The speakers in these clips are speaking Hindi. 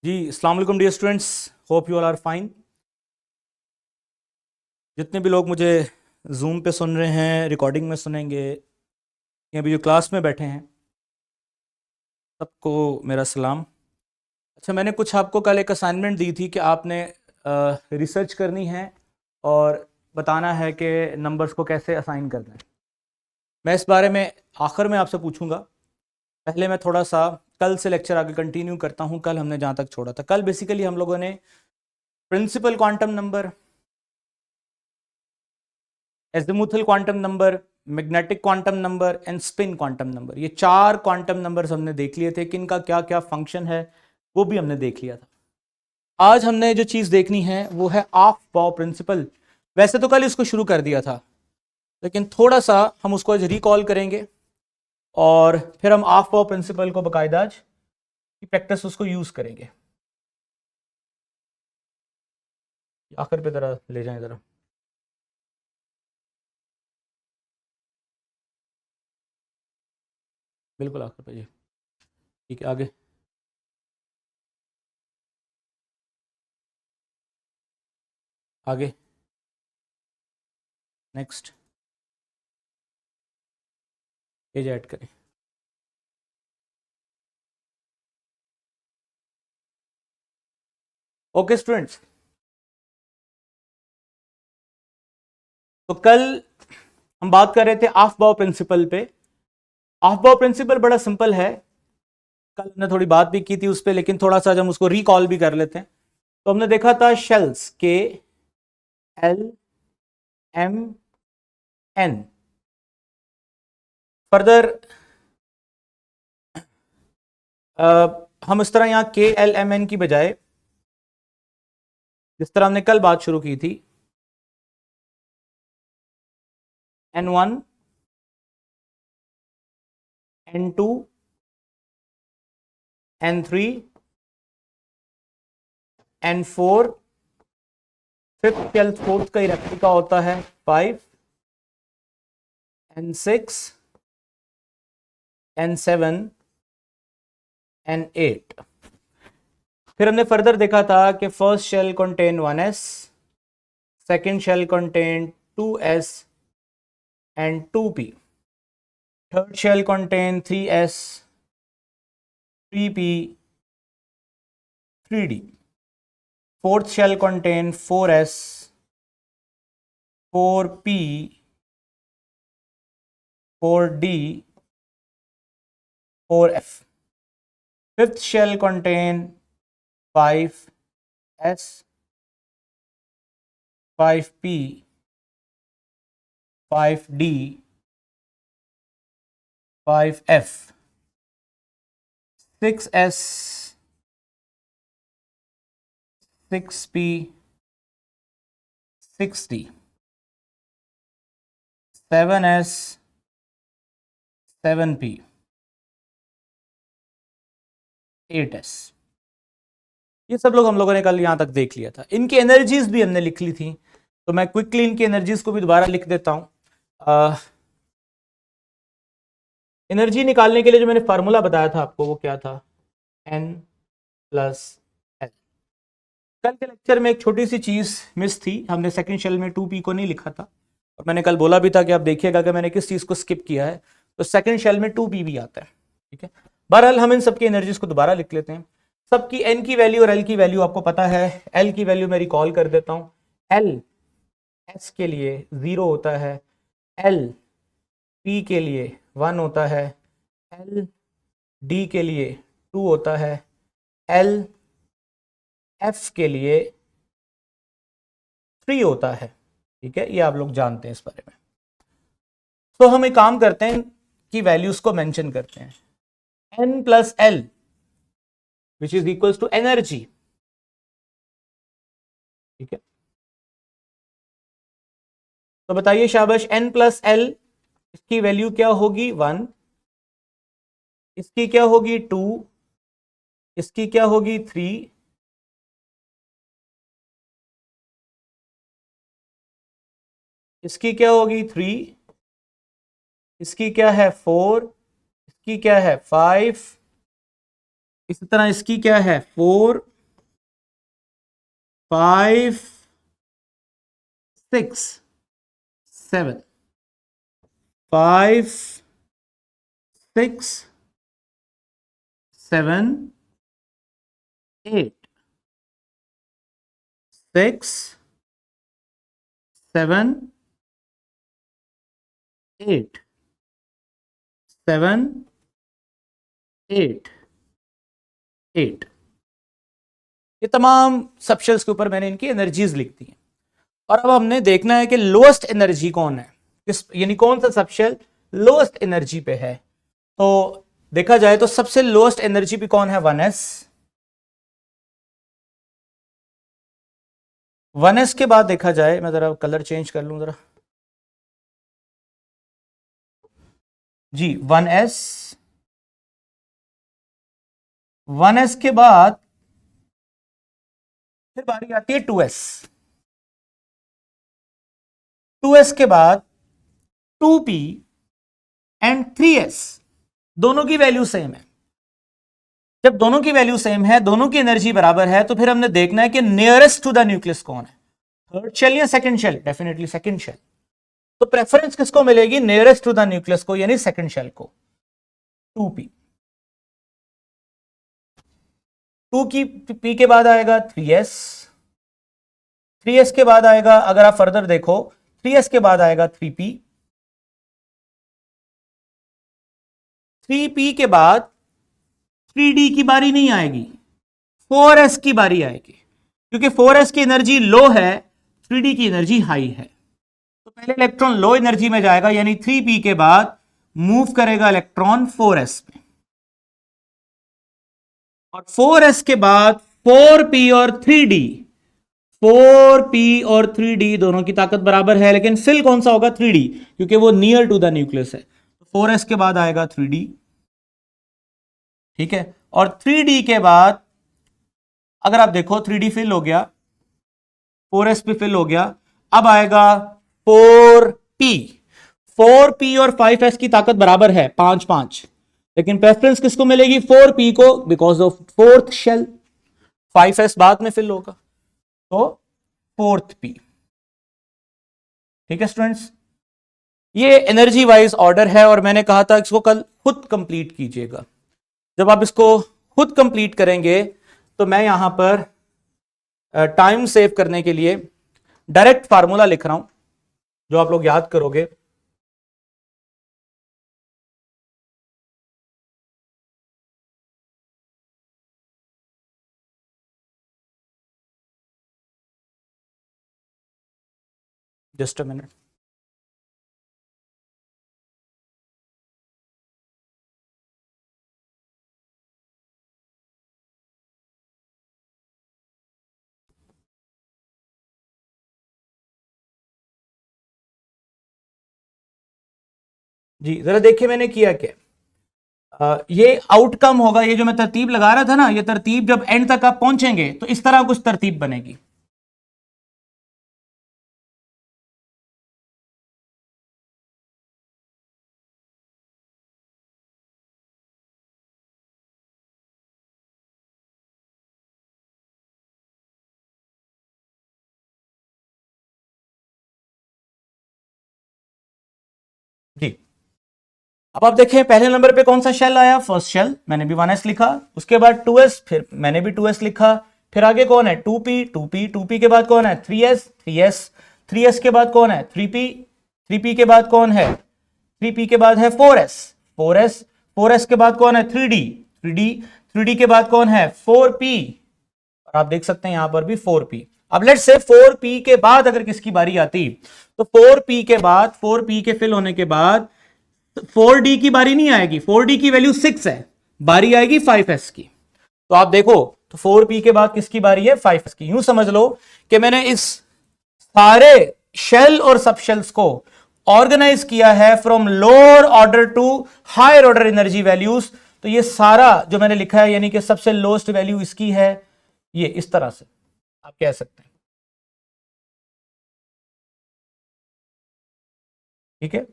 जी अस्सलाम वालेकुम dear students, hope you all are fine. जितने भी लोग मुझे जूम पे सुन रहे हैं, रिकॉर्डिंग में सुनेंगे या अभी जो क्लास में बैठे हैं, सबको मेरा सलाम। अच्छा, मैंने कुछ आपको कल एक असाइनमेंट दी थी कि आपने रिसर्च करनी है और बताना है कि नंबर्स को कैसे असाइन करना है। मैं इस बारे में आखिर में आपसे पूछूंगा। पहले मैं थोड़ा सा कल से लेक्चर आगे कंटिन्यू करता हूँ। कल हमने जहाँ तक छोड़ा था, कल बेसिकली हम लोगों ने principal quantum number, azimuthal quantum number, magnetic quantum number and spin quantum number, ये चार क्वांटम नंबर्स हमने देख लिए थे कि इनका क्या क्या फंक्शन है, वो भी हमने देख लिया था। आज हमने जो चीज़ देखनी है वो है ऑफ बाउ प्रिंसिपल। वैसे तो कल इसको शुरू कर दिया था, लेकिन थोड़ा सा हम उसको आज रिकॉल करेंगे और फिर हम ऑफ बाउ प्रिंसिपल को बाकायदा आज की प्रैक्टिस उसको यूज़ करेंगे। आखिर पे ज़रा ले जाएं ज़रा। बिल्कुल आखिर पे जी। ठीक है, आगे। आगे नेक्स्ट पेज ऐड करें। ओके स्टूडेंट्स, तो कल हम बात कर रहे थे ऑफ बाउ प्रिंसिपल पे। ऑफ बाउ प्रिंसिपल बड़ा सिंपल है, कल हमने थोड़ी बात भी की थी उस पर, लेकिन थोड़ा सा हम उसको रिकॉल भी कर लेते हैं। तो हमने देखा था शेल्स के एल एम एन। फर्दर हम इस तरह यहां के एल एम एन की बजाय जिस तरह हमने कल बात शुरू की थी, N1 N2 N3 N4, fifth twelfth fourth का इरेक्टिका होता है 5, N6 N7 N8। फिर हमने फर्दर देखा था कि first shell contain 1s, second shell contain 2s and 2p, third shell contain 3s, 3p, 3d, fourth shell contain 4s, 4p, 4d, 4f, fifth shell contain 5s, 5p, 5d, 5f, 6s, 6p, 6d, 7s, 7p, 8s। ये सब लोग हम लोगों ने कल यहां तक देख लिया था। इनकी एनर्जीज भी हमने लिख ली थी, तो मैं क्विकली इनकी एनर्जीज को भी दोबारा लिख देता हूं। एनर्जी निकालने के लिए जो मैंने फार्मूला बताया था आपको, वो क्या था? N plus L. कल के लेक्चर में एक छोटी सी चीज मिस थी, हमने सेकंड शेल में 2p को नहीं लिखा था, और मैंने कल बोला भी था कि आप देखिएगा कि मैंने किस चीज को स्किप किया है। तो सेकंड शेल में 2p भी आता है, ठीक है। बहरहाल हम इन सबकी एनर्जीज को दोबारा लिख लेते हैं। सबकी n की वैल्यू और l की वैल्यू आपको पता है। l की वैल्यू मैं रिकॉल कर देता हूं। l s के लिए 0 होता है, l p के लिए 1 होता है, एल डी के लिए 2 होता है, एल एफ के लिए 3 होता है, ठीक है। ये आप लोग जानते हैं इस बारे में। तो हम एक काम करते हैं कि वैल्यूज को मेंशन करते हैं। N plus l which is equals to energy, ठीक है। तो बताइए शाबाश, एन प्लस एल, इसकी वैल्यू क्या होगी? 1, इसकी क्या होगी? 2, इसकी क्या होगी? 3, इसकी क्या होगी? 3, इसकी क्या है? 4, इसकी क्या है? 5, इसी तरह इसकी क्या है? 4, 5 6 7 5 6 7 8 6 7 8 7 8 8। ये तमाम सबशेल्स के ऊपर मैंने इनकी एनर्जीज लिख दी हैं। और अब हमने देखना है कि लोएस्ट एनर्जी कौन है, किस यानी कौन सा सबशेल लोएस्ट एनर्जी पे है। तो देखा जाए तो सबसे लोएस्ट एनर्जी पे कौन है, 1s। 1s के बाद देखा जाए, मैं जरा कलर चेंज कर लूं जरा जी, 1s। 1s के बाद फिर बारी आती है 2s। 2s के बाद 2p एंड 3s। दोनों की वैल्यू सेम है। जब दोनों की वैल्यू सेम है, दोनों की एनर्जी बराबर है, तो फिर हमने देखना है कि नियरेस्ट टू द न्यूक्लियस कौन है, थर्ड शेल या second shell. Definitely second shell. तो प्रेफरेंस किसको मिलेगी, नियरेस्ट टू द न्यूक्लियस को, यानी सेकंड शेल को। 2p। 2 की p के बाद आएगा 3s। 3s के बाद आएगा, अगर आप फर्दर देखो, 3s के बाद आएगा 3p। 3p के बाद 3d की बारी नहीं आएगी, 4s की बारी आएगी, क्योंकि 4s की एनर्जी लो है, 3d की एनर्जी हाई है। तो पहले इलेक्ट्रॉन लो एनर्जी में जाएगा, यानी 3p के बाद मूव करेगा इलेक्ट्रॉन 4s में, और 4s के बाद 4p और 3d। 4p और 3d दोनों की ताकत बराबर है, लेकिन फिल कौन सा होगा, 3d, क्योंकि वो नियर टू द न्यूक्लियस है। तो 4s के बाद आएगा 3d, ठीक है। और 3d के बाद अगर आप देखो 3d फिल हो गया, 4s पे फिल हो गया, अब आएगा 4p। 4p और 5s की ताकत बराबर है, 5-5, लेकिन प्रेफरेंस किसको मिलेगी, 4p को, because of fourth shell. 5s बाद में फिल होगा, तो फोर्थ p। ठीक है स्टूडेंट्स, ये एनर्जी वाइज ऑर्डर है, और मैंने कहा था इसको कल खुद कंप्लीट कीजिएगा। जब आप इसको खुद कंप्लीट करेंगे तो मैं यहां पर टाइम सेव करने के लिए डायरेक्ट फार्मूला लिख रहा हूं, जो आप लोग याद करोगे। Just a minute. जी जरा देखिए मैंने किया क्या। ये आउटकम होगा, ये जो मैं तरतीब लगा रहा था ना, ये तरतीब जब एंड तक आप पहुंचेंगे तो इस तरह कुछ तरतीब बनेगी। जी अब आप देखें पहले नंबर पे कौन सा शेल आया, फर्स्ट शेल, मैंने भी 1s लिखा, उसके बाद 2s, फिर मैंने भी 2s लिखा, फिर आगे कौन है, 2p, 2p, 2p के बाद कौन है, 3s, 3s, 3s के बाद कौन है, 3p, 3p के बाद कौन है, 3p के बाद है 4s, 4s, 4s के बाद कौन है, 3d, 3d, 3d के बाद कौन है, 4p, और आप देख सकते हैं यहां पर भी 4p। अब लेट्स से 4p के बाद अगर किसकी बारी आती, तो 4p के बाद, 4p के फिल होने के बाद 4d की बारी नहीं आएगी, 4d की वैल्यू 6 है, बारी आएगी 5s की। तो आप देखो, तो 4p के बाद किसकी बारी है, 5s की। यूं समझ लो कि मैंने इस सारे शेल और सब शेल्स को ऑर्गेनाइज किया है from lower order to higher order energy values. तो ये सारा जो मैंने लिखा है, यानी कि सबसे लोएस्ट वैल्यू इसकी है, ये इस तरह से आप कह सकते हैं। ठीक है,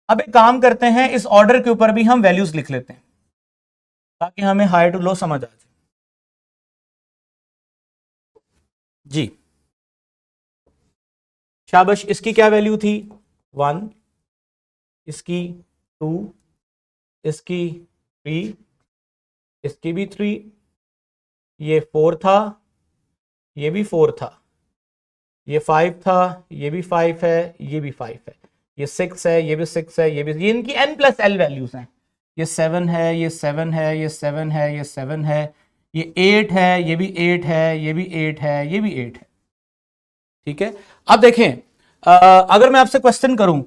अब एक काम करते हैं, इस ऑर्डर के ऊपर भी हम वैल्यूज लिख लेते हैं ताकि हमें हाई टू लो समझ आ जाए। जी शाबाश। इसकी क्या वैल्यू थी 1, इसकी 2, इसकी 3, इसकी भी 3, ये 4 था, ये भी 4 था, ये 5 था, ये भी 5 है, ये भी 5 है, ये 6 है, ये भी 6 है, ये इनकी n+l वैल्यूज हैं। ये 7 है, ये 7 है, ये 7 है, ये 7 है, ये 8 है, ये भी 8 है, ये भी 8 है, ये भी 8 है। ठीक है, अब देखें अगर मैं आपसे क्वेश्चन करूं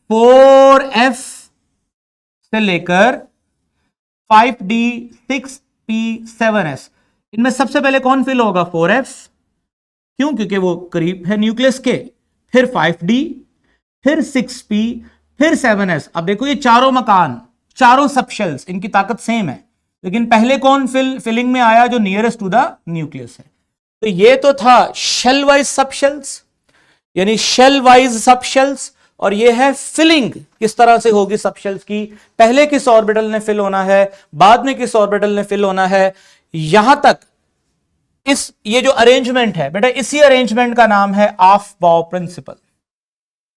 4f से लेकर 5d 6p 7s, इनमें सबसे पहले कौन फिल होगा 4f, क्यों, क्योंकि वो करीब है न्यूक्लियस के, फिर 5d, फिर 6p, फिर 7s। अब देखो ये चारों मकान, चारों सबशेल्स, इनकी ताकत सेम है, लेकिन पहले कौन फिलिंग में आया, जो नियरेस्ट टू द न्यूक्लियस है। तो ये तो था शेल वाइज सबशेल्स, यानी शेल वाइज सबशेल्स, और ये है फिलिंग किस तरह से होगी सबशेल्स की, पहले किस ऑर्बिटल ने फिल होना है, बाद में किस ऑर्बिटल ने फिल होना है। यहां तक ये जो अरेंजमेंट है बेटा, इसी अरेंजमेंट का नाम है ऑफ बाउ प्रिंसिपल।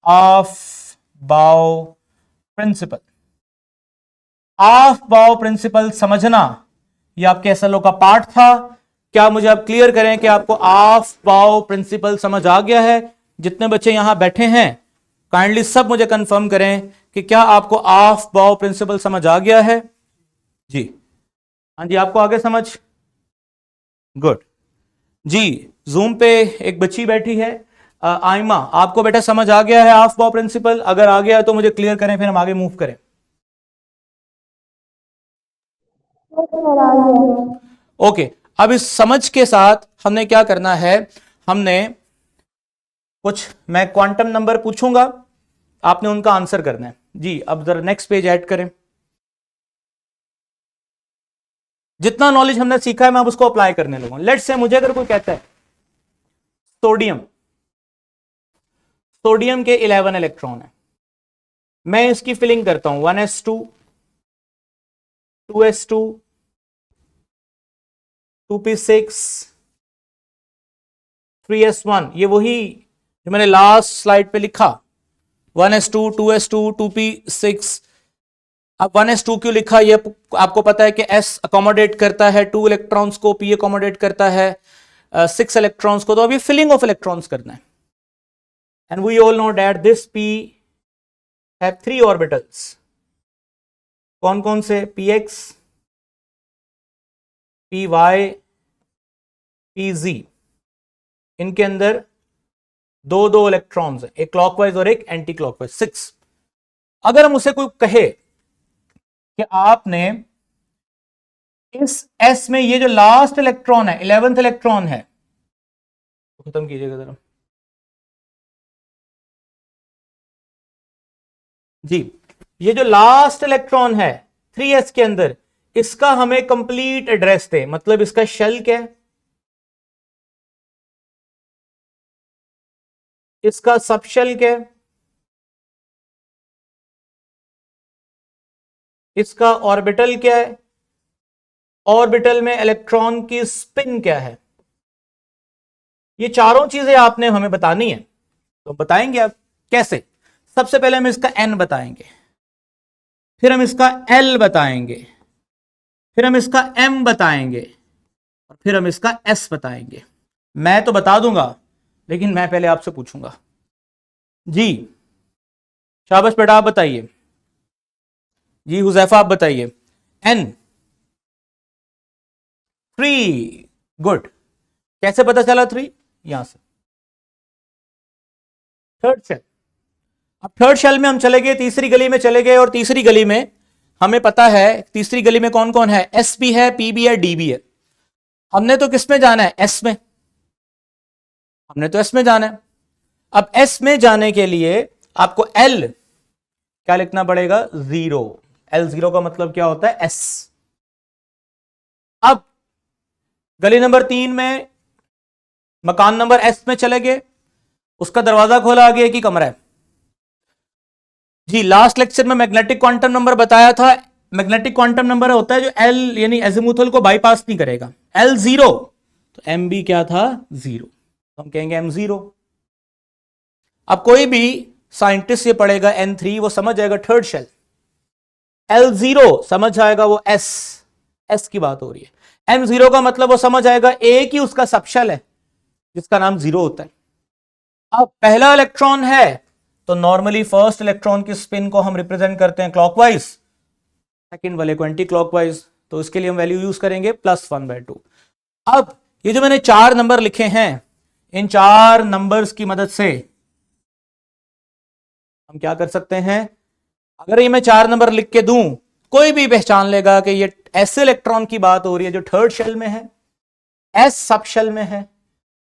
ऑफ बाउ प्रिंसिपल, ऑफ बाउ प्रिंसिपल समझना, ये आपके एसएलओ का पार्ट था। क्या मुझे आप क्लियर करें कि आपको ऑफ बाउ प्रिंसिपल समझ आ गया है? जितने बच्चे यहां बैठे हैं काइंडली सब मुझे कंफर्म करें कि क्या आपको ऑफ बाउ प्रिंसिपल समझ आ गया है? जी हाँ जी, आपको आगे समझ, गुड जी। जूम पे एक बच्ची बैठी है आइमा, आपको बेटा समझ आ गया है ऑफ बाउ प्रिंसिपल? अगर आ गया तो मुझे क्लियर करें, फिर हम आगे मूव करें। ओके, अब इस समझ के साथ हमने क्या करना है, हमने कुछ, मैं क्वांटम नंबर पूछूंगा, आपने उनका आंसर करना है। जी अब जरा नेक्स्ट पेज ऐड करें। जितना नॉलेज हमने सीखा है मैं अब उसको अप्लाई करने लगूंगा। लेट्स से मुझे अगर कोई कहता है सोडियम, सोडियम के 11 इलेक्ट्रॉन है, मैं इसकी फिलिंग करता हूं 1s2 2s2 2p6 3s1, ये वही जो मैंने लास्ट स्लाइड पे लिखा 1s2 2s2 2p6। अब 1s2 क्यों लिखा, ये आपको पता है कि s अकोमोडेट करता है 2 इलेक्ट्रॉन्स को, p अकोमोडेट करता है 6 इलेक्ट्रॉन्स को, तो अभी फिलिंग ऑफ इलेक्ट्रॉन्स करना है। And we all know that this p have 3 orbitals. कौन कौन से? px, py, pz, इनके अंदर दो दो इलेक्ट्रॉन्स हैं, एक क्लॉकवाइज और एक एंटी क्लॉकवाइज, 6। अगर हम उसे कोई कहे कि आपने इस s में ये जो लास्ट इलेक्ट्रॉन है 11th इलेक्ट्रॉन है, तो खत्म कीजिएगा जरा जी, ये जो लास्ट इलेक्ट्रॉन है 3s के अंदर, इसका हमें कंप्लीट एड्रेस दे, मतलब इसका शेल क्या है, इसका सबशेल क्या है, इसका ऑर्बिटल क्या है, ऑर्बिटल में इलेक्ट्रॉन की स्पिन क्या है, ये चारों चीजें आपने हमें बतानी है। तो बताएंगे आप कैसे? सबसे पहले हम इसका n बताएंगे, फिर हम इसका l बताएंगे, फिर हम इसका m बताएंगे, और फिर हम इसका s बताएंगे। मैं तो बता दूंगा, लेकिन मैं पहले आपसे पूछूंगा। जी शाबाश बेटा, आप बताइए। जी हुजैफा आप बताइए। n 3, good. कैसे पता चला 3? यहां से थर्ड शेल। अब थर्ड शेल में हम चले गए, तीसरी गली में चले गए, और तीसरी गली में हमें पता है तीसरी गली में कौन कौन है, एस भी है, पी भी है, डी भी है। हमने तो किस में जाना है? एस में, हमने तो एस में जाना है। अब एस में जाने के लिए आपको एल क्या लिखना पड़ेगा? 0। एल 0 का मतलब क्या होता है? एस। अब गली नंबर 3 में मकान नंबर एस में चले गए, उसका दरवाजा खोला, आगे एक ही कमरा है। जी लास्ट लेक्चर में मैग्नेटिक क्वांटम नंबर बताया था, मैग्नेटिक क्वांटम नंबर होता है जो एल यानी एजिमुथल को बाईपास नहीं करेगा। एल 0 तो एम भी क्या था? 0। तो हम कहेंगे m0। अब कोई भी साइंटिस्ट ये पढ़ेगा n3, वो समझ जाएगा थर्ड शेल। L0 समझ आएगा वो s की बात हो रही है। m0 का मतलब वो समझ आएगा एक ही उसका सबशेल है जिसका नाम 0 होता है। अब पहला इलेक्ट्रॉन है तो नॉर्मली फर्स्ट इलेक्ट्रॉन की स्पिन को हम रिप्रेजेंट करते हैं क्लॉकवाइज, सेकंड वाले को एंटी क्लॉकवाइज, तो इसके लिए हम वैल्यू यूज करेंगे +1/2। अब ये जो मैंने 4 नंबर लिखे हैं, इन 4 नंबर्स की मदद से हम क्या कर सकते हैं, अगर ये मैं 4 नंबर लिख के दूं, कोई भी पहचान लेगा कि ये ऐसे इलेक्ट्रॉन की बात हो रही है जो थर्ड शेल में है, एस सब शेल में है,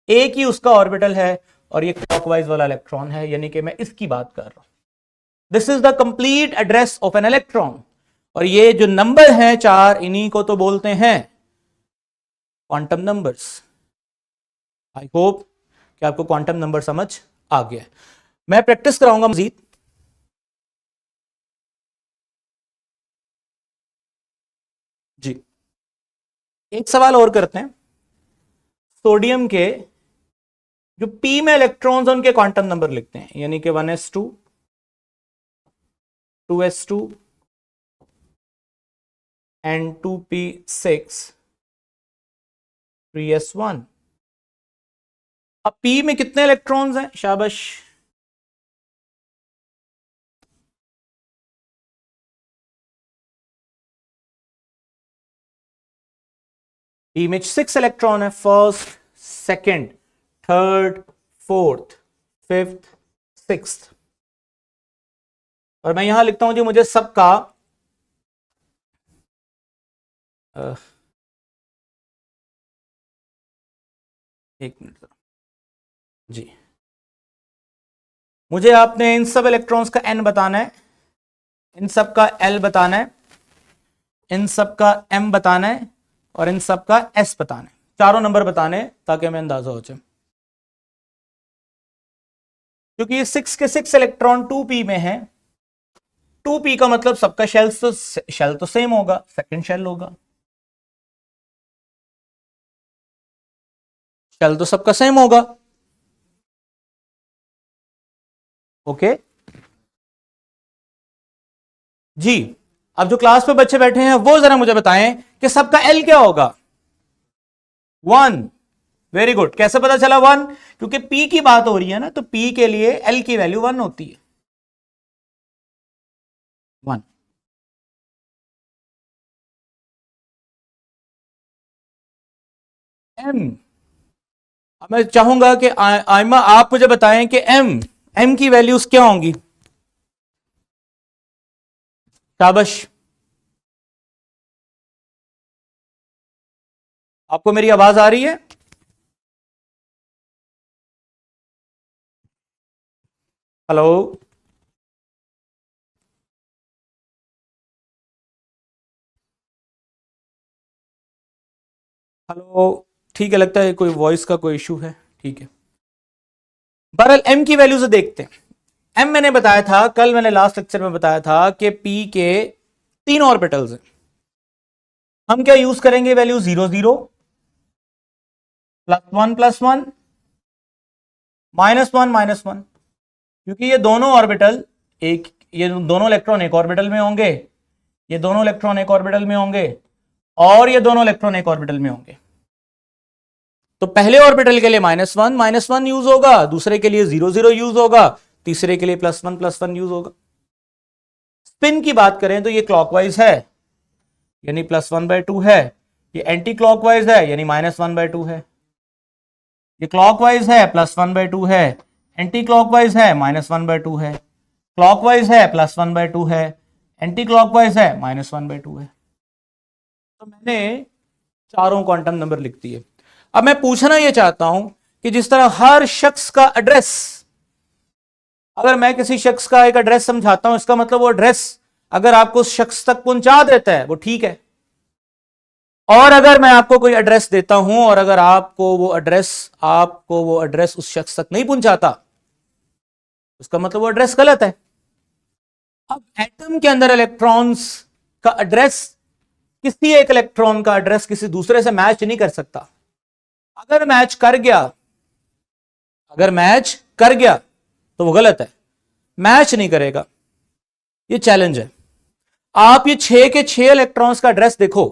एक ही उसका ऑर्बिटल है और ये क्लॉकवाइज वाला इलेक्ट्रॉन है, यानी कि मैं इसकी बात कर रहा हूं। This is the complete address of an electron. और ये जो नंबर हैं 4, इन्हीं को तो बोलते हैं क्वांटम नंबर्स। आई होप कि आपको क्वांटम नंबर समझ आ गया। मैं प्रैक्टिस कराऊंगा मजीद। जी, एक सवाल और करते हैं। सोडियम के जो पी में इलेक्ट्रॉन्स हैं उनके क्वांटम नंबर लिखते हैं, यानी कि 1s2, 2s2 and 2p6, 3s1। अब पी में कितने इलेक्ट्रॉन्स हैं? शाबाश, पी में 6 इलेक्ट्रॉन है, first, second, third, fourth, fifth, sixth. और मैं यहां लिखता हूं जी, मुझे सबका एक मिनट जी, मुझे आपने इन सब इलेक्ट्रॉन्स का n बताना है, इन सब का l बताना है, इन सब का m बताना है और इन सब का s बताना है। चारों नंबर बताने हैं ताकि हमें अंदाजा हो जाए। क्योंकि ये 6 के 6 इलेक्ट्रॉन 2p में है, 2p का मतलब सबका शेल तो सेम होगा, सेकंड शेल होगा, शेल तो सबका सेम होगा। ओके जी। अब जो क्लास पे बच्चे बैठे हैं वो जरा मुझे बताएं कि सबका L क्या होगा? 1। Very good. कैसे पता चला 1? क्योंकि P की बात हो रही है ना, तो P के लिए L की वैल्यू 1 होती है, 1। M, अब मैं चाहूंगा कि आयमा आप मुझे बताएं कि M की वैल्यूज क्या होंगी? शाबाश, आपको मेरी आवाज आ रही है? हेलो, हेलो, ठीक है, लगता है कोई वॉइस का कोई इशू है, ठीक है। बहरहाल M की वैल्यू से देखते हैं। M मैंने बताया था, कल मैंने लास्ट लेक्चर में बताया था कि P के 3 ऑर्बिटल्स हैं। हम क्या यूज करेंगे वैल्यू? 0 0 +1 +1 -1 -1, क्योंकि ये दोनों ऑर्बिटल एक, ये दोनों इलेक्ट्रॉन एक ऑर्बिटल में होंगे, ये दोनों इलेक्ट्रॉन एक ऑर्बिटल में होंगे और ये दोनों इलेक्ट्रॉन एक ऑर्बिटल में होंगे। तो पहले ऑर्बिटल के लिए -1 यूज होगा, दूसरे के लिए 0 0 यूज होगा, तीसरे के लिए +1 +1 यूज होगा। स्पिन की बात करें तो ये क्लॉकवाइज है यानी +1/2 है, ये एंटी क्लॉकवाइज है यानी -1/2 है, ये क्लॉकवाइज है +1/2 है, एंटी क्लॉकवाइज है -1/2 है, क्लॉकवाइज है +1/2 है, एंटी क्लॉकवाइज है -1/2 है। तो मैंने चारों क्वांटम नंबर लिख दिए। अब मैं पूछना यह चाहता हूं कि जिस तरह हर शख्स का एड्रेस, अगर मैं किसी शख्स का एक एड्रेस समझाता हूं, इसका मतलब वो एड्रेस अगर आपको उस शख्स तक पहुंचा देता है वो ठीक है, और अगर मैं आपको कोई एड्रेस देता हूं और अगर आपको वो एड्रेस उस शख्स तक नहीं पहुंचाता, उसका मतलब वो एड्रेस गलत है। अब एटम के अंदर इलेक्ट्रॉन्स का एड्रेस, किसी एक इलेक्ट्रॉन का एड्रेस किसी दूसरे से मैच नहीं कर सकता। अगर मैच कर गया अगर मैच कर गया तो वो गलत है, मैच नहीं करेगा। ये चैलेंज है। आप ये 6 के 6 इलेक्ट्रॉन्स का एड्रेस देखो,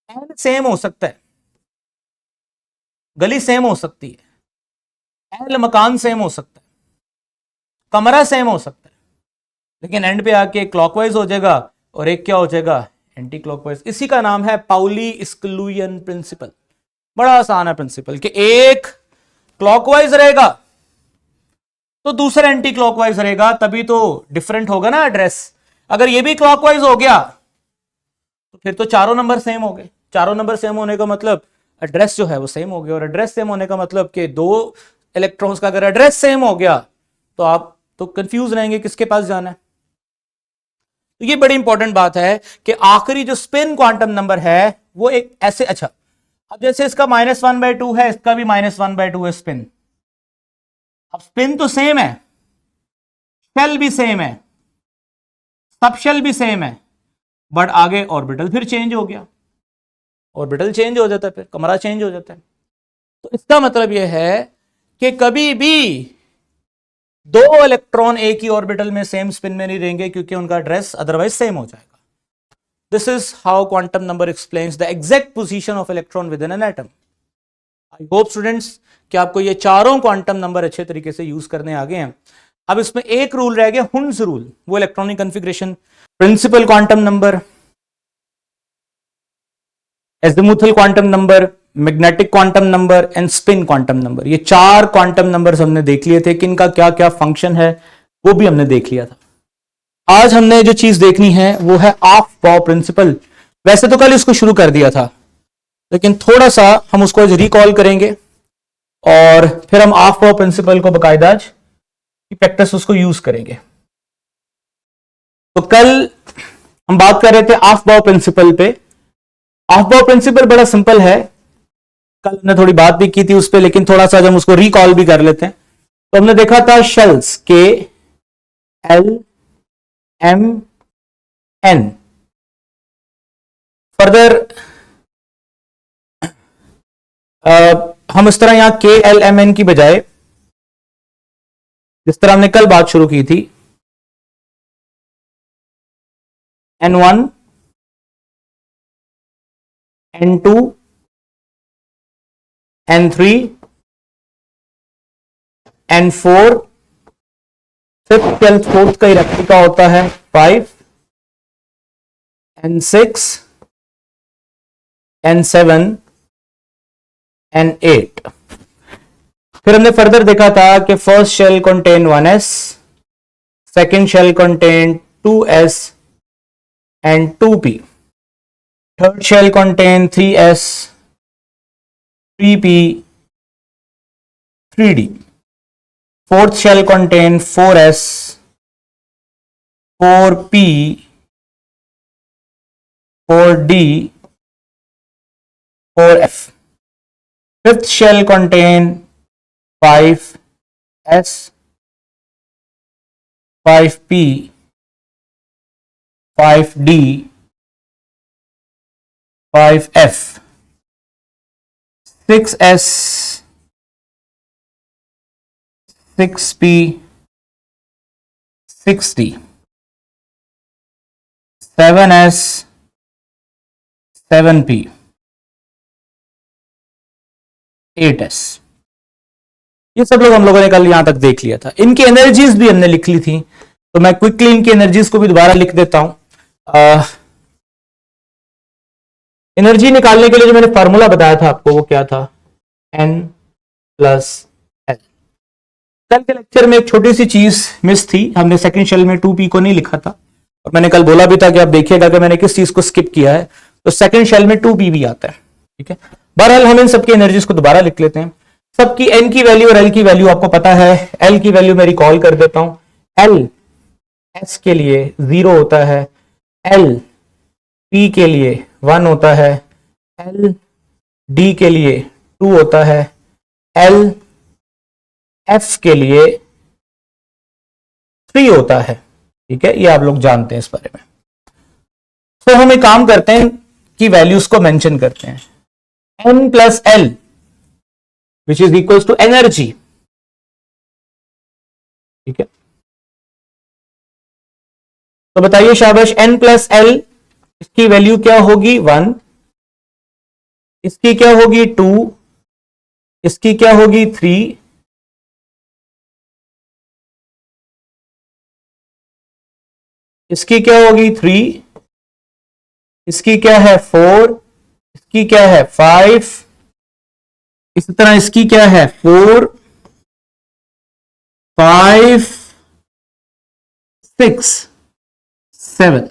एन सेम हो सकता है, गली सेम हो सकती है, एल मकान सेम हो सकता है, कमरा सेम हो सकता है, लेकिन एंड पे आके क्लॉकवाइज हो जाएगा और एक क्या हो जाएगा, एंटी क्लॉकवाइज। इसी का नाम है पाउली एक्सक्लूजन प्रिंसिपल। बड़ा आसान है प्रिंसिपल कि एक क्लॉकवाइज रहेगा तो दूसरा एंटी क्लॉकवाइज रहेगा, तभी तो डिफरेंट होगा ना एड्रेस। अगर ये भी क्लॉकवाइज हो गया तो फिर तो चारों नंबर सेम हो गए। चारों नंबर सेम होने का मतलब एड्रेस जो है वो सेम हो गया, और एड्रेस सेम होने का मतलब कि दो इलेक्ट्रॉन्स का अगर एड्रेस सेम हो गया तो आप तो कंफ्यूज रहेंगे किसके पास जाना है। तो ये बड़ी इंपॉर्टेंट बात है कि आखिरी जो स्पिन क्वांटम नंबर है वो एक ऐसे, अच्छा अब जैसे इसका -1/2 है, इसका भी -1/2 है स्पिन। अब स्पिन तो सेम है, शेल भी सेम है, सब शेल भी सेम है, बट आगे ऑर्बिटल फिर चेंज हो गया, ऑर्बिटल चेंज हो जाता है, फिर कमरा चेंज हो जाता है। तो इसका मतलब यह है कि कभी भी दो इलेक्ट्रॉन एक ही ऑर्बिटल में सेम स्पिन में नहीं रहेंगे, क्योंकि उनका एड्रेस अदरवाइज सेम हो जाएगा। This is how quantum number explains the exact position of electron with in an atom. I hope students कि आपको ये चारों क्वांटम नंबर अच्छे तरीके से यूज करने आ गए हैं। अब इसमें एक रूल रह गया, हुंस रूल, वो electronic configuration, principal quantum number, azimuthal quantum number, magnetic quantum number and spin quantum number. ये चार क्वांटम नंबर्स हमने देख लिए थे कि इनका क्या क्या फंक्शन है, वो भी हमने देख लिया था। आज हमने जो चीज देखनी है वो है ऑफ बाउ प्रिंसिपल। वैसे तो कल इसको शुरू कर दिया था, लेकिन थोड़ा सा हम उसको आज रिकॉल करेंगे और फिर हम ऑफ बाउ प्रिंसिपल को बाकायदा आज प्रैक्टिस उसको यूज करेंगे। तो कल हम बात कर रहे थे ऑफ बाउ प्रिंसिपल पे। ऑफ बाउ प्रिंसिपल बड़ा सिंपल है, कल हमने थोड़ी बात भी की थी उस पर, लेकिन थोड़ा सा हम उसको रिकॉल भी कर लेते हैं। तो हमने देखा था शेल्स के एल एम एन। फर्दर हम इस तरह यहां के एल एम एन की बजाय जिस तरह हमने कल बात शुरू की थी, N1 N2 N3 N4, fifth twelfth fourth का ही रेप्लिका होता है 5, N6 N7 N8। फिर हमने फर्दर देखा था कि first shell contain 1s, second shell contain 2s and 2p, third shell contain 3s, 3p, 3d, fourth shell contain 4s, 4p, 4d, 4f, fifth shell contain 5s, 5p, 5d, 5f, 6s, 6p, 6d, 7s, 7p, 8s। ये सब लोग हम लोगों ने कल यहां तक देख लिया था। इनकी एनर्जीज भी हमने लिख ली थी, तो मैं क्विकली इनकी एनर्जीज को भी दोबारा लिख देता हूं। एनर्जी निकालने के लिए जो मैंने फॉर्मूला बताया था आपको वो क्या था, N प्लस L। कल के लेक्चर में एक छोटी सी चीज मिस थी, हमने सेकंड शेल में 2p को नहीं लिखा था, और मैंने कल बोला भी था कि आप देखिएगा कि मैंने किस चीज को स्किप किया है, तो सेकंड शेल में 2p भी आता है। ठीक है, बहरहाल हम इन सबकी एनर्जीज को दोबारा लिख लेते हैं। सबकी N की वैल्यू और L की वैल्यू आपको पता है। L की वैल्यू मैं रिकॉल कर देता हूं, L S के लिए 0 होता है, L P के लिए 1 होता है, L D के लिए 2 होता है, L F के लिए 3 होता है। ठीक है, ये आप लोग जानते हैं इस बारे में। तो हम एक काम करते हैं कि वैल्यूज को मेंशन करते हैं। N plus L which is equal to energy. ठीक है, तो बताइए शाबाश, n प्लस एल, इसकी वैल्यू क्या होगी 1, इसकी क्या होगी 2, इसकी क्या होगी 3, इसकी क्या होगी 3, इसकी क्या है 4, इसकी क्या है 5, इसी तरह इसकी क्या है 4, 5, 6, 7,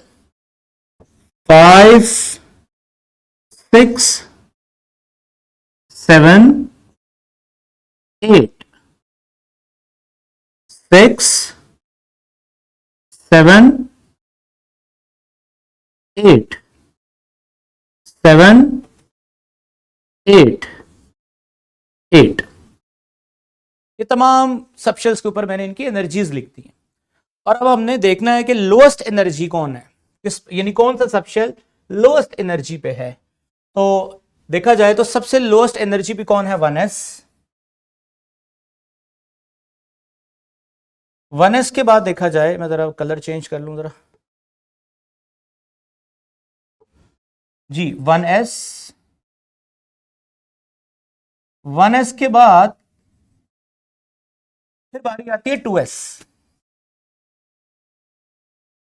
5, 6, 7, 8, 6, 7, 8, 7, 8, 8। ये तमाम सबशेल्स के ऊपर मैंने इनकी एनर्जीज लिख दी हैं। और अब हमने देखना है कि लोएस्ट एनर्जी कौन है, किस यानी कौन सा सबशेल लोएस्ट एनर्जी पे है। तो देखा जाए तो सबसे लोएस्ट एनर्जी पे कौन है 1s, 1s के बाद देखा जाए, मैं जरा कलर चेंज कर लूं जरा जी, 1s, 1s के बाद फिर बारी आती है 2s,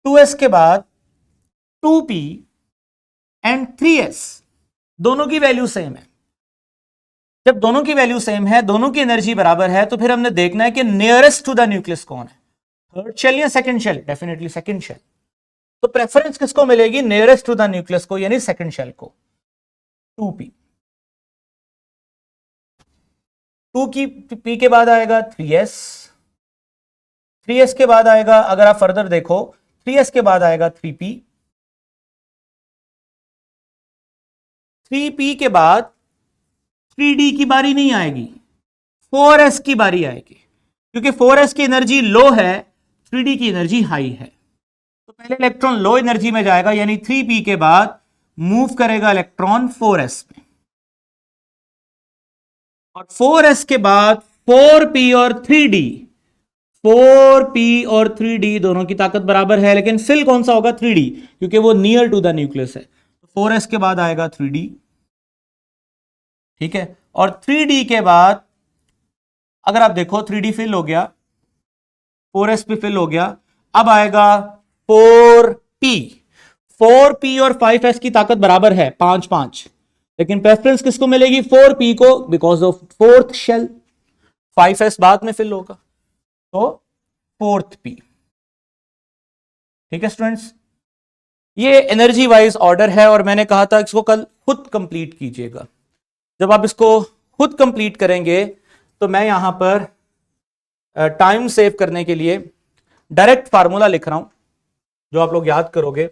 2s के बाद 2p एंड 3s, दोनों की वैल्यू सेम है। जब दोनों की वैल्यू सेम है, दोनों की एनर्जी बराबर है, तो फिर हमने देखना है कि नियरेस्ट टू द न्यूक्लियस कौन है, थर्ड शेल या second shell, definitely second shell. तो प्रेफरेंस किसको मिलेगी, नियरेस्ट टू द न्यूक्लियस को, यानी सेकंड शेल को, 2p। 2 की p के बाद आएगा 3s, 3s के बाद आएगा, अगर आप फर्दर देखो 3s के बाद आएगा 3p, 3p के बाद 3d की बारी नहीं आएगी, 4s की बारी आएगी, क्योंकि 4s की एनर्जी लो है, 3d की एनर्जी हाई है। तो पहले इलेक्ट्रॉन लो एनर्जी में जाएगा, यानी 3p के बाद मूव करेगा इलेक्ट्रॉन 4s में, और 4s के बाद 4p और 3d, 4p और 3d दोनों की ताकत बराबर है, लेकिन फिल कौन सा होगा 3d, क्योंकि वो नियर टू द न्यूक्लियस है। तो 4s के बाद आएगा 3d, ठीक है, और 3d के बाद अगर आप देखो 3d फिल हो गया, 4s भी फिल हो गया, अब आएगा 4p, 4p और 5s की ताकत बराबर है 5-5, लेकिन प्रेफरेंस किसको मिलेगी 4p को, because of fourth shell, 5s बाद में फिल होगा, तो फोर्थ p। ठीक है स्टूडेंट्स, ये एनर्जी वाइज ऑर्डर है, और मैंने कहा था इसको कल खुद कंप्लीट कीजिएगा। जब आप इसको खुद कंप्लीट करेंगे तो मैं यहां पर टाइम सेव करने के लिए डायरेक्ट फार्मूला लिख रहा हूं, जो आप लोग याद करोगे।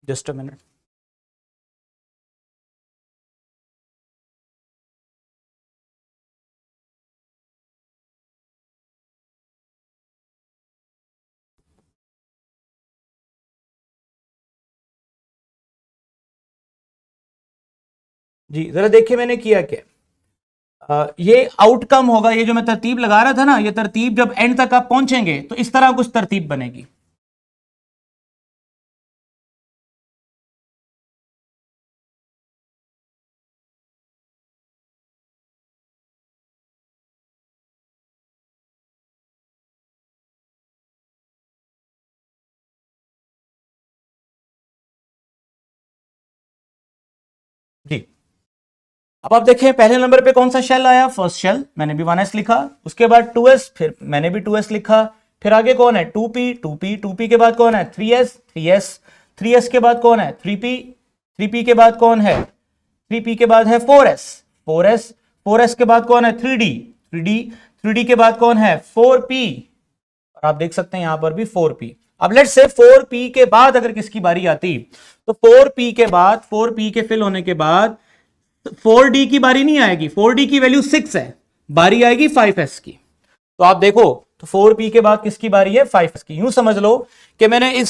जस्ट अ मिनट, जी जरा देखिए मैंने किया क्या, ये आउटकम होगा, ये जो मैं तरतीब लगा रहा था ना, ये तरतीब जब एंड तक आप पहुंचेंगे तो इस तरह कुछ तरतीब बनेगी। जी, अब आप देखें पहले नंबर पे कौन सा शेल आया, फर्स्ट शेल, मैंने भी 1s लिखा, उसके बाद 2s, फिर मैंने भी 2s लिखा, फिर आगे कौन है 2p, 2p, 2p के बाद कौन है 3s, 3s, 3s के बाद कौन है 3p, 3p के बाद कौन है 3p के बाद है 4s, 4s, 4s के बाद कौन है 3d, 3d, 3d के बाद कौन है 4p, और आप देख सकते हैं यहां पर भी 4p। अब लेट्स से 4p के बाद अगर किसकी बारी आती, तो 4p के बाद, 4p के फिल होने के बाद 4d की बारी नहीं आएगी, 4d की वैल्यू 6 है, बारी आएगी 5s की। तो आप देखो तो 4p के बाद किसकी बारी है? 5s की। यूं समझ लो कि मैंने इस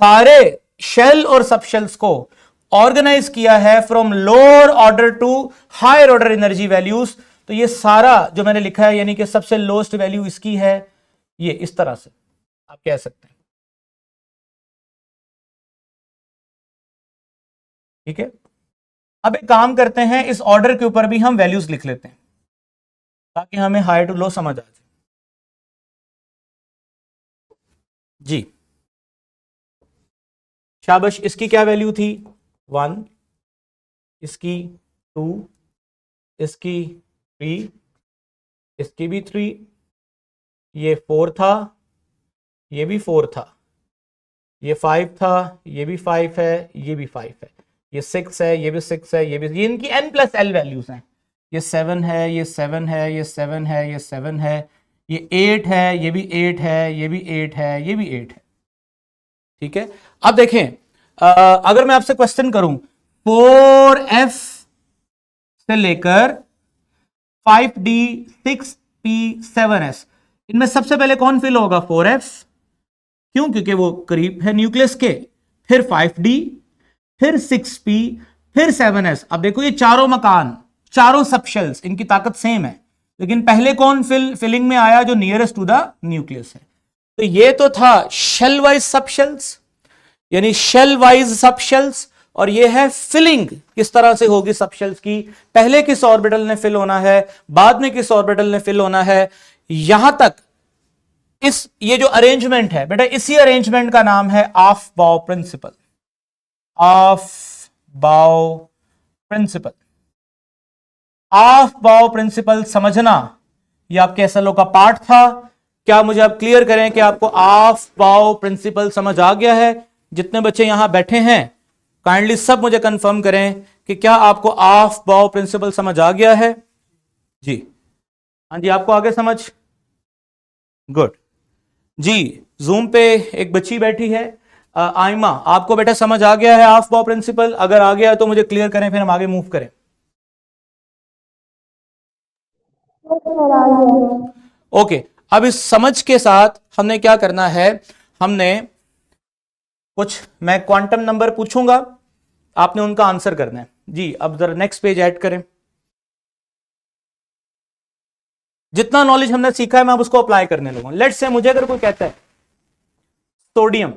सारे शेल और सब शेल्स को ऑर्गेनाइज किया है from lower order to higher order energy values. तो ये सारा जो मैंने लिखा है यानी कि सबसे लोएस्ट वैल्यू इसकी है, ये इस तरह से आप कह सकते हैं। ठीक है, अब एक काम करते हैं, इस ऑर्डर के ऊपर भी हम वैल्यूज लिख लेते हैं ताकि हमें हाई टू लो समझ आ जाए। जी शाबाश, इसकी क्या वैल्यू थी? 1, इसकी 2, इसकी 3, इसकी भी 3, ये 4 था, ये भी 4 था, ये 5 था, ये भी 5 है, ये भी 5 है, ये 6 है, ये भी 6 है, ये भी, ये इनकी n+l वैल्यूज हैं। ये 7 है, ये 7 है, ये 7 है, ये 7 है, ये 8 है, ये भी 8 है, ये भी 8 है, ये भी 8 है। ठीक है, अब देखें, अगर मैं आपसे क्वेश्चन करूं 4f से लेकर 5d 6p 7s, इनमें सबसे पहले कौन फिल होगा? 4f। क्यों? क्योंकि वो करीब है न्यूक्लियस के, फिर 5d, फिर 6p, फिर 7s। अब देखो ये चारों मकान, चारों सबशेल्स, इनकी ताकत सेम है, लेकिन पहले कौन फिलिंग में आया? जो नियरेस्ट टू द न्यूक्लियस है। तो ये तो था शेल वाइज सबशेल्स, यानी शेल वाइज सबशेल्स, और ये है फिलिंग किस तरह से होगी सबशेल्स की। पहले किस ऑर्बिटल ने फिल होना है, बाद में किस ऑर्बिटल ने फिल होना है, यहां तक इस ये जो अरेंजमेंट है बेटा, इसी अरेंजमेंट का नाम है ऑफ बाउ प्रिंसिपल। ऑफ बाउ प्रिंसिपल, ऑफ बाउ प्रिंसिपल समझना, ये आपके एसएलओ का पार्ट था। क्या मुझे आप क्लियर करें कि आपको ऑफ बाउ प्रिंसिपल समझ आ गया है? जितने बच्चे यहां बैठे हैं काइंडली सब मुझे कंफर्म करें कि क्या आपको ऑफ बाउ प्रिंसिपल समझ आ गया है? जी हाँ जी, आपको आगे समझ? गुड जी। जूम पे एक बच्ची बैठी है, आइमा, आपको बेटा समझ आ गया है ऑफ बाउ प्रिंसिपल? अगर आ गया तो मुझे क्लियर करें, फिर हम आगे मूव करें। ओके, अब इस समझ के साथ हमने क्या करना है, हमने कुछ, मैं क्वांटम नंबर पूछूंगा, आपने उनका आंसर करना है। जी अब जरा नेक्स्ट पेज ऐड करें। जितना नॉलेज हमने सीखा है मैं अब उसको अप्लाई करने लगूंगा। लेट्स से मुझे अगर कोई कहता है सोडियम,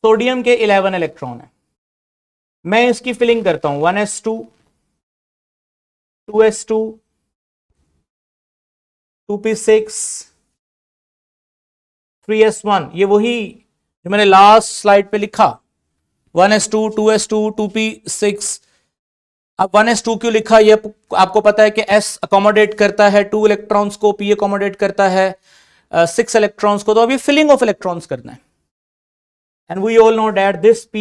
सोडियम के 11 इलेक्ट्रॉन है, मैं इसकी फिलिंग करता हूं 1s2 2s2 2p6 3s1, ये वही जो मैंने लास्ट स्लाइड पे लिखा 1s2 2s2 2p6। अब 1s2 क्यों लिखा, ये आपको पता है कि s अकोमोडेट करता है 2 इलेक्ट्रॉन्स को, p अकोमोडेट करता है 6 इलेक्ट्रॉन्स को, तो अभी फिलिंग ऑफ इलेक्ट्रॉन्स करना है। And we all know that this p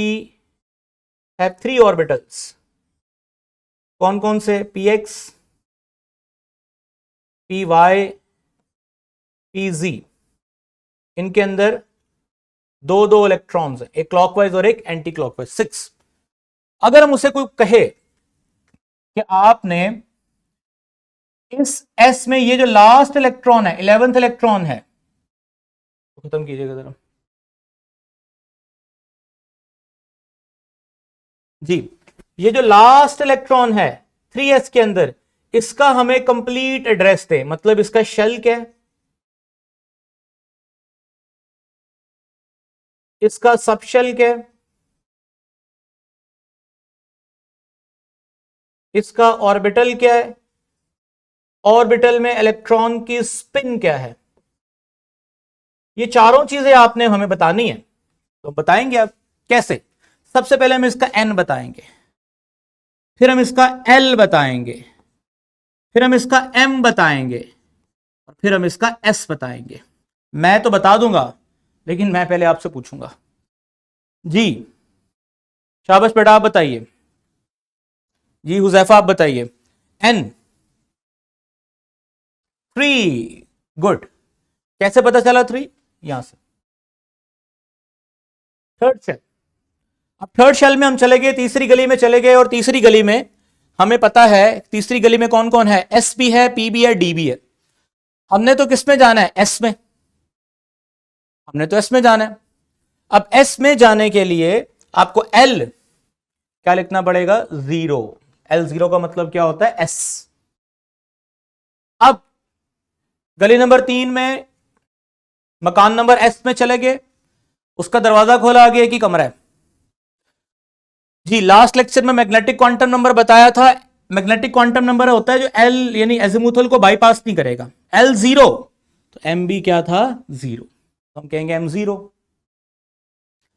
have 3 orbitals. कौन कौन से? px, py, pz। इनके अंदर दो दो इलेक्ट्रॉन्स हैं, एक क्लॉकवाइज और एक एंटी क्लॉकवाइज, 6। अगर हम उसे कोई कहे कि आपने इस s में ये जो लास्ट इलेक्ट्रॉन है, 11th इलेक्ट्रॉन है, तो खत्म कीजिएगा जरा जी, ये जो लास्ट इलेक्ट्रॉन है 3s के अंदर, इसका हमें कंप्लीट एड्रेस दे, मतलब इसका शेल क्या है, इसका सबशेल क्या है, इसका ऑर्बिटल क्या है, ऑर्बिटल में इलेक्ट्रॉन की स्पिन क्या है, ये चारों चीजें आपने हमें बतानी है। तो बताएंगे आप कैसे? सबसे पहले हम इसका n बताएंगे, फिर हम इसका l बताएंगे, फिर हम इसका m बताएंगे, और फिर हम इसका s बताएंगे। मैं तो बता दूंगा, लेकिन मैं पहले आपसे पूछूंगा। जी शाबाश बेटा, आप बताइए। जी हुजैफा आप बताइए। n 3, good. कैसे पता चला 3? यहां से थर्ड शेल। अब थर्ड शेल में हम चले गए, तीसरी गली में चले गए, और तीसरी गली में हमें पता है तीसरी गली में कौन कौन है, sp है, pb है, db है। हमने तो किस में जाना है, एस में, हमने तो एस में जाना है। अब एस में जाने के लिए आपको एल क्या लिखना पड़ेगा, 0। एल 0 का मतलब क्या होता है, एस। अब गली नंबर 3 में मकान नंबर एस में चले गए, उसका दरवाजा खोला, आगे एक ही कमरा है जी। लास्ट लेक्चर में मैग्नेटिक क्वांटम नंबर बताया था। मैग्नेटिक क्वांटम नंबर होता है जो एल यानी एजिमुथल को बाईपास नहीं करेगा। एल 0 तो एम भी क्या था, 0, तो हम कहेंगे एम 0।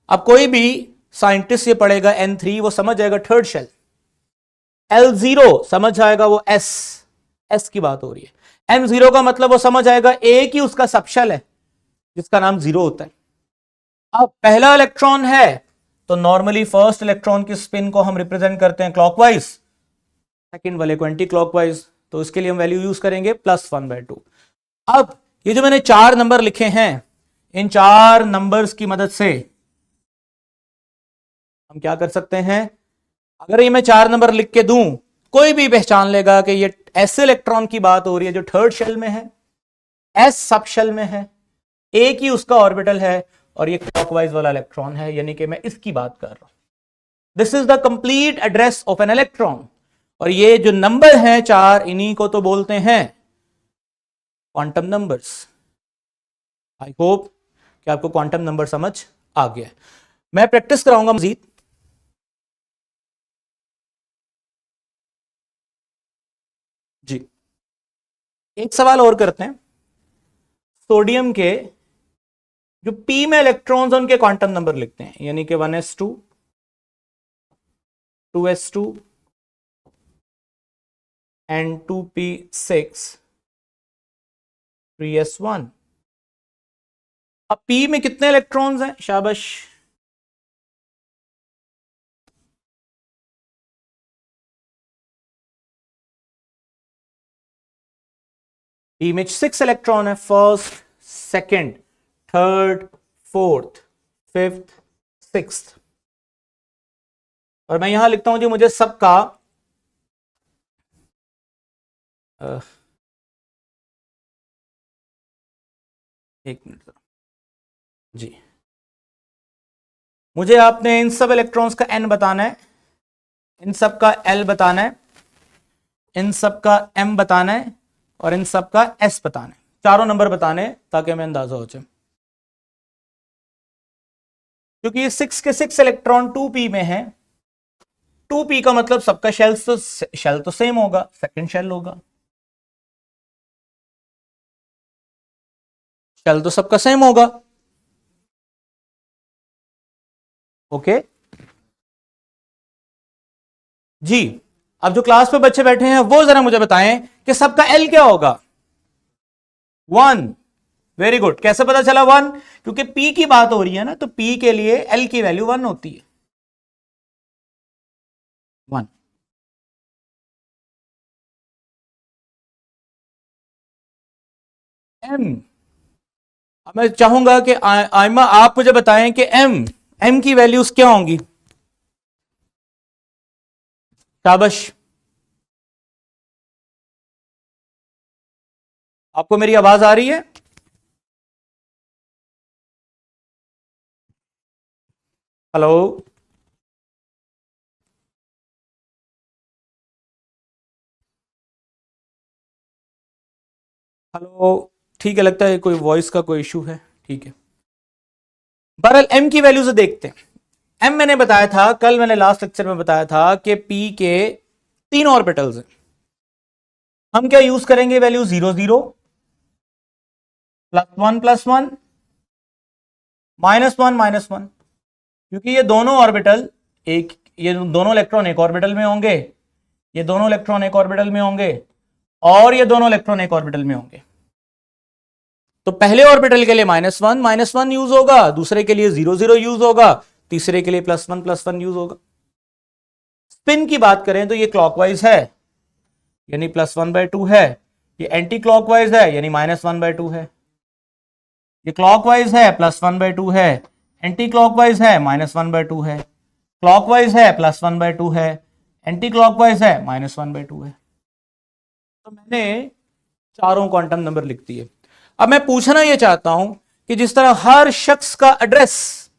अब कोई भी साइंटिस्ट ये पढ़ेगा N3, वो समझ जाएगा थर्ड शेल। L0 समझ आएगा वो एस की बात हो रही है। M0 का मतलब वो समझ आएगा एक ही उसका सबशेल है जिसका नाम 0 होता है। अब पहला इलेक्ट्रॉन है तो नॉर्मली फर्स्ट इलेक्ट्रॉन की स्पिन को हम रिप्रेजेंट करते हैं क्लॉकवाइज, सेकंड वाले को एंटी क्लॉकवाइज, तो इसके लिए हम वैल्यू यूज करेंगे +1/2। अब ये जो मैंने 4 नंबर लिखे हैं, इन 4 नंबर्स की मदद से हम क्या कर सकते हैं, अगर ये मैं 4 नंबर लिख के दूं, कोई भी पहचान लेगा कि ये ऐसे इलेक्ट्रॉन की बात हो रही है जो थर्ड शेल में है, एस सब शेल में है, एक ही उसका ऑर्बिटल है और ये क्लॉकवाइज वाला इलेक्ट्रॉन है, यानी कि मैं इसकी बात कर रहा हूं। This is the complete address of an electron. और ये जो नंबर हैं 4, इन्हीं को तो बोलते हैं क्वांटम नंबर्स। आई होप कि आपको क्वांटम नंबर समझ आ गया। मैं प्रैक्टिस कराऊंगा मजीद। जी, एक सवाल और करते हैं। सोडियम के जो पी में इलेक्ट्रॉन्स उनके क्वांटम नंबर लिखते हैं, यानी कि 1s2, 2s2 and 2p6, 3s1। अब पी में कितने इलेक्ट्रॉन्स हैं, शाबाश। पी में 6 इलेक्ट्रॉन है, first, second, third, fourth, fifth, sixth. और मैं यहां लिखता हूं जी, मुझे सबका एक मिनट जी, मुझे आपने इन सब इलेक्ट्रॉन्स का n बताना है, इन सब का l बताना है, इन सब का m बताना है और इन सब का s बताना है। चारों नंबर बताने हैं ताकि हमें अंदाजा हो जाए। क्योंकि ये 6 के 6 इलेक्ट्रॉन 2p में है, 2p का मतलब सबका शेल तो सेम होगा, सेकंड शेल होगा, शेल तो सबका सेम होगा। ओके जी। अब जो क्लास पे बच्चे बैठे हैं वो जरा मुझे बताएं कि सबका एल क्या होगा, 1। Very good. कैसे पता चला 1, क्योंकि पी की बात हो रही है ना, तो पी के लिए एल की वैल्यू 1 होती है, 1। एम, अब मैं चाहूंगा कि आयमा आप मुझे बताएं कि एम की वैल्यूज क्या होंगी, शाबाश। आपको मेरी आवाज आ रही है, हेलो, हेलो, ठीक है, लगता है कोई वॉइस का कोई इशू है, ठीक है। बहरहाल एम की वैल्यू से देखते हैं। एम मैंने बताया था, कल मैंने लास्ट लेक्चर में बताया था कि पी के 3 ऑर्बिटल्स हैं। हम क्या यूज करेंगे, वैल्यू 0 0 +1 +1 -1 -1, क्योंकि ये दोनों ऑर्बिटल एक, ये दोनों इलेक्ट्रॉन एक ऑर्बिटल में होंगे, ये दोनों इलेक्ट्रॉन एक ऑर्बिटल में होंगे और ये दोनों इलेक्ट्रॉन एक ऑर्बिटल में होंगे। तो पहले ऑर्बिटल के लिए -1 यूज होगा, दूसरे के लिए 0 0 यूज होगा, तीसरे के लिए +1 यूज होगा। स्पिन की बात करें तो ये क्लॉकवाइज है यानी +1/2 है, ये एंटी क्लॉकवाइज है यानी -1/2 है, ये क्लॉकवाइज है +1/2 है, एंटी क्लॉकवाइज है -1/2 है, क्लॉकवाइज है +1/2 है, एंटी क्लॉकवाइज है -1/2 है। तो मैंने चारों क्वांटम नंबर लिखती है। अब मैं पूछना यह चाहता हूं कि जिस तरह हर शख्स का एड्रेस,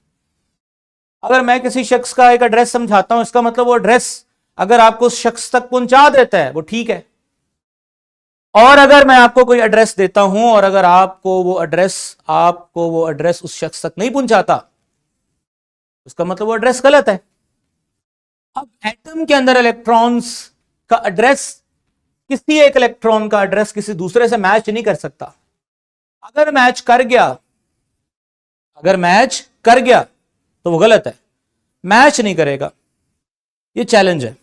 अगर मैं किसी शख्स का एक एड्रेस समझाता हूं, इसका मतलब वो एड्रेस अगर आपको उस शख्स तक पहुंचा देता है वो ठीक है, और अगर मैं आपको कोई एड्रेस देता हूं और अगर आपको वो एड्रेस उस शख्स तक नहीं पहुंचाता, उसका मतलब वो एड्रेस गलत है। अब एटम के अंदर इलेक्ट्रॉन्स का एड्रेस, किसी एक इलेक्ट्रॉन का एड्रेस किसी दूसरे से मैच नहीं कर सकता। अगर मैच कर गया तो वो गलत है, मैच नहीं करेगा, ये चैलेंज है।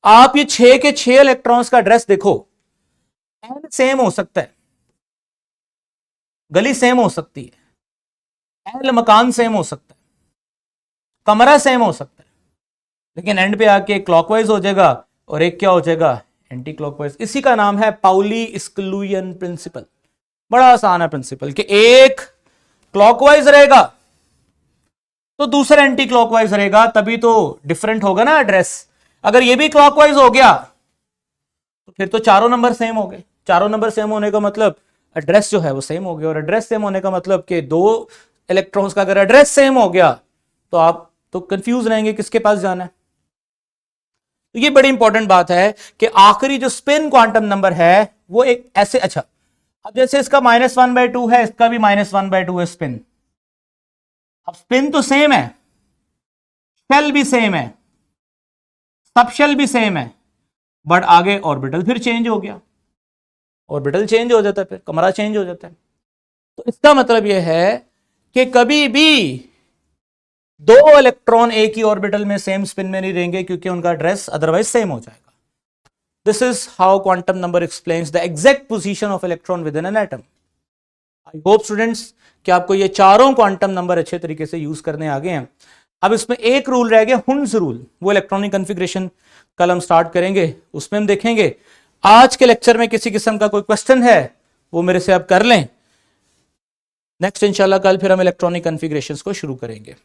आप ये 6 के 6 इलेक्ट्रॉन्स का एड्रेस देखो, एन सेम हो सकता है, गली सेम हो सकती है, एल मकान सेम हो सकता है, कमरा सेम हो सकता है, लेकिन एंड पे आके क्लॉकवाइज हो जाएगा और एक क्या हो जाएगा, एंटी क्लॉकवाइज। इसी का नाम है पाउली एक्सक्लूजन प्रिंसिपल। बड़ा आसान है प्रिंसिपल कि एक क्लॉकवाइज रहेगा तो दूसरा एंटी क्लॉकवाइज रहेगा, तभी तो डिफरेंट होगा ना एड्रेस। अगर ये भी क्लॉकवाइज हो गया तो फिर तो चारों नंबर सेम हो गए। चारों नंबर सेम होने का मतलब एड्रेस जो है वो सेम हो गया, और एड्रेस सेम होने का मतलब कि दो इलेक्ट्रॉन्स का अगर एड्रेस सेम हो गया तो आप तो कंफ्यूज रहेंगे किसके पास जाना है। तो ये बड़ी इंपॉर्टेंट बात है कि आखिरी जो स्पिन क्वांटम नंबर है वो एक ऐसे, अच्छा अब जैसे इसका -1/2 है, इसका भी -1/2 है स्पिन। अब स्पिन तो सेम है, शेल भी सेम है, सब शेल भी सेम है, बट आगे ऑर्बिटल फिर चेंज हो गया, ऑर्बिटल चेंज हो जाता है, फिर कमरा चेंज हो जाता है। तो इसका मतलब यह है कि कभी भी दो इलेक्ट्रॉन एक ही ऑर्बिटल में सेम स्पिन में नहीं रहेंगे, क्योंकि उनका एड्रेस अदरवाइज सेम हो जाएगा। This is how quantum number explains the exact position of electron with in an atom. I hope students कि आपको ये चारों क्वांटम नंबर अच्छे तरीके से यूज करने आ गए हैं। अब इसमें एक रूल रह गया, हुंस रूल। वो इलेक्ट्रॉनिक कॉन्फ़िगरेशन कल हम स्टार्ट करेंगे, उसमें हम देखेंगे। आज के लेक्चर में किसी किस्म का कोई क्वेश्चन है वो मेरे से आप कर लें, नेक्स्ट इंशाल्लाह कल फिर हम इलेक्ट्रॉनिक कॉन्फ़िगरेशंस को शुरू करेंगे।